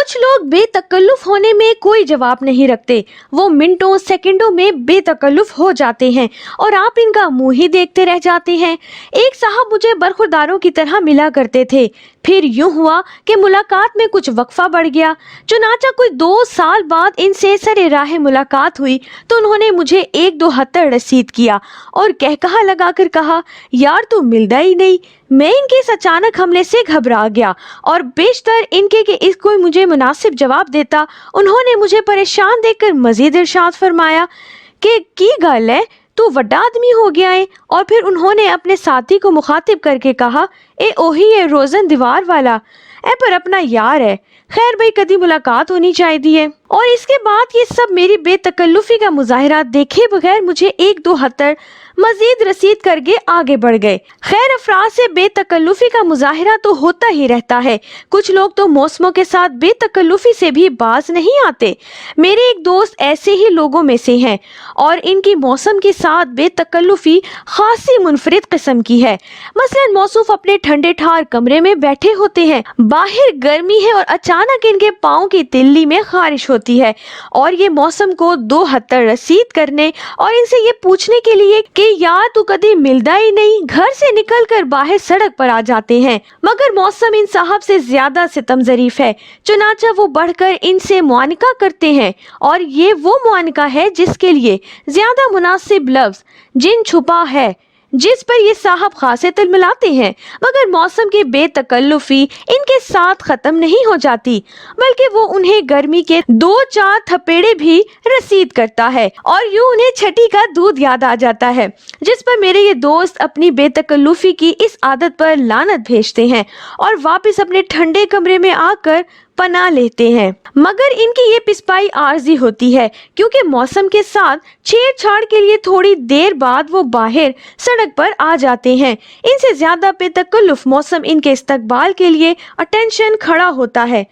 कुछ लोग बेतकल्लुफ होने में कोई जवाब नहीं रखते, वो मिनटों सेकंडों में बेतकल्लुफ हो जाते हैं और आप इनका मुंह ही देखते रह जाते हैं। एक साहब मुझे बरखुरदारों की तरह मिला करते थे, फिर यूं हुआ कि मुलाकात में कुछ वक्फा बढ़ गया। चुनाचा कोई 2 साल बाद इनसे सरे राह मुलाकात हुई तो उन्होंने मुझे 1-2 रसीद किया और कहकहा लगाकर कहा, यार तू मिलता ही नहीं। मैं इनके इस अचानक हमले से घबरा गया और बेशतर इनके कि इस कोई मुझे मुनासिब जवाब देता। उन्होंने मुझे परेशान देखकर मजीद इरशाद फरमाया कि की गल है, तू वड्डा आदमी हो गया है। और फिर उन्होंने अपने साथी को मुखातिब करके कहा, ए ओही है रोजन दीवार वाला, ए पर अपना यार है। खैर भाई, कदी मुलाकात होनी चाहिए है। और इसके बाद ये सब मेरी बेतकल्लुफी का मुजाहिरा देखे बगैर मुझे 1-2 मजीद रसीद करके आगे बढ़ गए। खैर, अफराद से बेतकल्लुफी का मुजाहिरा तो होता ही रहता है। कुछ लोग तो मौसमों के साथ बेतकल्लुफी से भी बाज नहीं आते। मेरे एक दोस्त ऐसे ही लोगों में से हैं और इनकी मौसम के साथ बेतकल्लुफी खासी मुनफरिद किस्म की है। मसलन मौसूफ अपने ठंडे ठार कमरे में बैठे होते हैं, बाहर गर्मी है और अचानक इनके पाँव की तिल्ली में खारिश होती है और ये मौसम को 2 रसीद करने और इनसे ये पूछने के लिए कि यार तू कभी मिलता ही नहीं, घर से निकलकर बाहर सड़क पर आ जाते हैं। मगर मौसम इन साहब से ज्यादा सितम ज़रीफ है, चुनाचा वो बढ़कर इनसे मुआनिका करते हैं और ये वो मुआनिका है जिसके लिए ज्यादा मुनासिब लफ्ज जिन छुपा है, जिस पर ये साहब खासे तिलमिलाते हैं। मगर मौसम की बेतकल्लुफी इनके साथ खत्म नहीं हो जाती, बल्कि वो उन्हें गर्मी के 2-4 थपेड़े भी रसीद करता है और यूं उन्हें छठी का दूध याद आ जाता है, जिस पर मेरे ये दोस्त अपनी बेतकल्लुफी की इस आदत पर लानत भेजते हैं और वापस अपने ठंडे कमरे में आकर पना लेते हैं। मगर इनकी ये पिस्पाई आर्जी होती है, क्योंकि मौसम के साथ छेड़छाड़ के लिए थोड़ी देर बाद वो बाहर सड़क पर आ जाते हैं। इनसे ज्यादा बेतकल्लुफ मौसम इनके इस्तकबाल के लिए अटेंशन खड़ा होता है।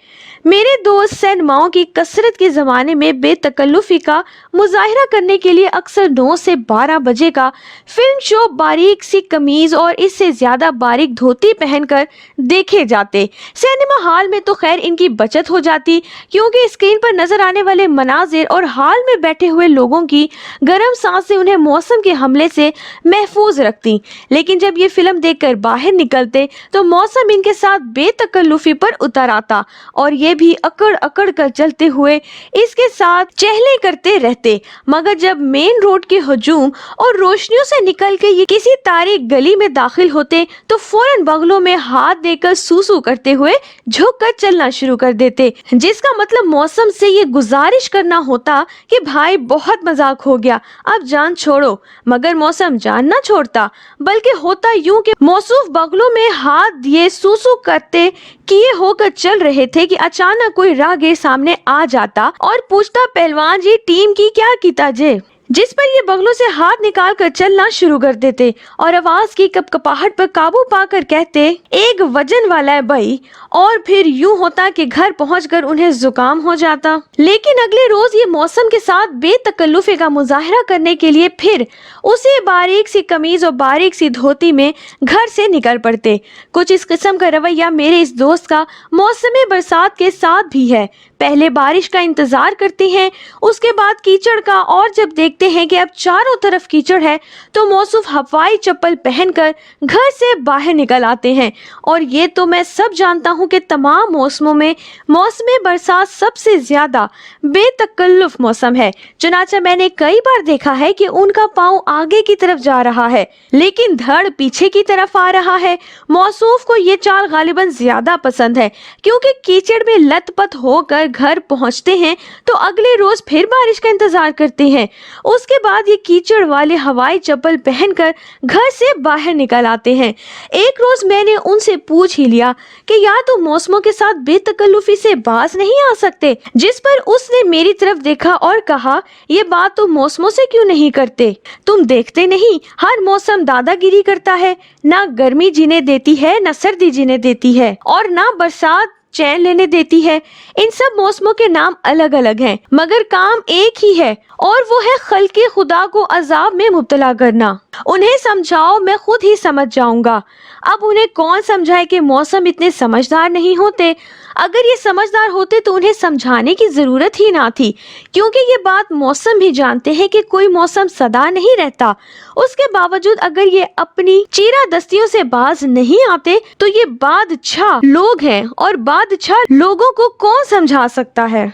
मेरे दोस्त सिनेमाओं की कसरत के ज़माने में बेतकल्लुफी का मुजाहिरा करने के लिए अक्सर 9 से 12 बजे का फिल्म शो बारीक सी कमीज़ और इससे ज़्यादा बारीक धोती पहनकर देखे जाते। सिनेमा हॉल में तो खैर इनकी बचत हो जाती, क्योंकि स्क्रीन पर नजर आने वाले मनाजिर और हाल में बैठे हुए लोगों की गर्म सांसें उन्हें मौसम के हमले से महफूज रखती। लेकिन जब ये फिल्म देखकर बाहर निकलते तो मौसम इनके साथ बेतकल्लुफी पर उतर आता और ये भी अकड़ अकड़ कर चलते हुए इसके साथ चहले करते रहते। मगर जब मेन रोड के हजूम और रोशनियों से निकल के ये किसी तारीख गली में दाखिल होते तो फौरन बगलों में हाथ देकर सूसू करते हुए झुक कर चलना शुरू कर देते, जिसका मतलब मौसम से ये गुजारिश करना होता कि भाई बहुत मजाक हो गया, अब जान छोड़ो। मगर मौसम जान ना छोड़ता, बल्कि होता यूं कि मौसूफ बगलों में हाथ दिए सूसू करते किए होकर चल रहे थे कि अचानक कोई राहगीर सामने आ जाता और पूछता, पहलवान जी टीम की क्या कीता जे, जिस पर ये बगलों से हाथ निकाल कर चलना शुरू कर देते और आवाज की कपकपाहट पर काबू पाकर कहते, एक वजन वाला है भाई। और फिर यूं होता कि घर पहुंचकर उन्हें जुकाम हो जाता। लेकिन अगले रोज ये मौसम के साथ बेतकल्लुफी का मुजाहिरा करने के लिए फिर उसी बारीक सी कमीज और बारीक सी धोती में घर से निकल पड़ते। कुछ इस किस्म का रवैया मेरे इस दोस्त का मौसम बरसात के साथ भी है। पहले बारिश का इंतजार करते हैं, उसके बाद कीचड़ का, और जब देखते हैं कि अब चारों तरफ कीचड़ है तो मौसूफ हवाई चप्पल पहनकर घर से बाहर निकल आते हैं। और ये तो मैं सब जानता हूँ कि तमाम मौसमों में मौसम बरसात सबसे ज्यादा बेतकल्लुफ मौसम है। चुनाचा मैंने कई बार देखा है कि उनका पाँव आगे की तरफ जा रहा है लेकिन धड़ पीछे की तरफ आ रहा है। मौसूफ को ये चाल गालिबन ज्यादा पसंद है, क्योंकि कीचड़ में लथपथ होकर घर पहुंचते हैं तो अगले रोज फिर बारिश का इंतजार करते हैं। उसके बाद ये कीचड़ वाले हवाई चप्पल पहनकर घर से बाहर निकल आते हैं। एक रोज मैंने उनसे पूछ ही लिया कि या तो मौसमों के साथ बेतकल्लुफी से बाज नहीं आ सकते, जिस पर उसने मेरी तरफ देखा और कहा, ये बात तो मौसमों से क्यों नहीं करते, तुम देखते नहीं हर मौसम दादागिरी करता है, ना गर्मी जीने देती है, ना सर्दी जीने देती है और ना बरसात चैन लेने देती है। इन सब मौसमों के नाम अलग अलग हैं, मगर काम एक ही है और वो है खल्के खुदा को अजाब में मुब्तला करना। उन्हें समझाओ, मैं खुद ही समझ जाऊंगा। अब उन्हें कौन समझाए कि मौसम इतने समझदार नहीं होते। اگر یہ سمجھدار ہوتے تو انہیں سمجھانے کی ضرورت ہی نہ تھی، کیونکہ یہ بات موسم بھی جانتے ہیں کہ کوئی موسم سدا نہیں رہتا۔ اس کے باوجود اگر یہ اپنی چیرہ دستیوں سے باز نہیں آتے تو یہ بادشاہ لوگ ہیں، اور بادشاہ لوگوں کو کون سمجھا سکتا ہے؟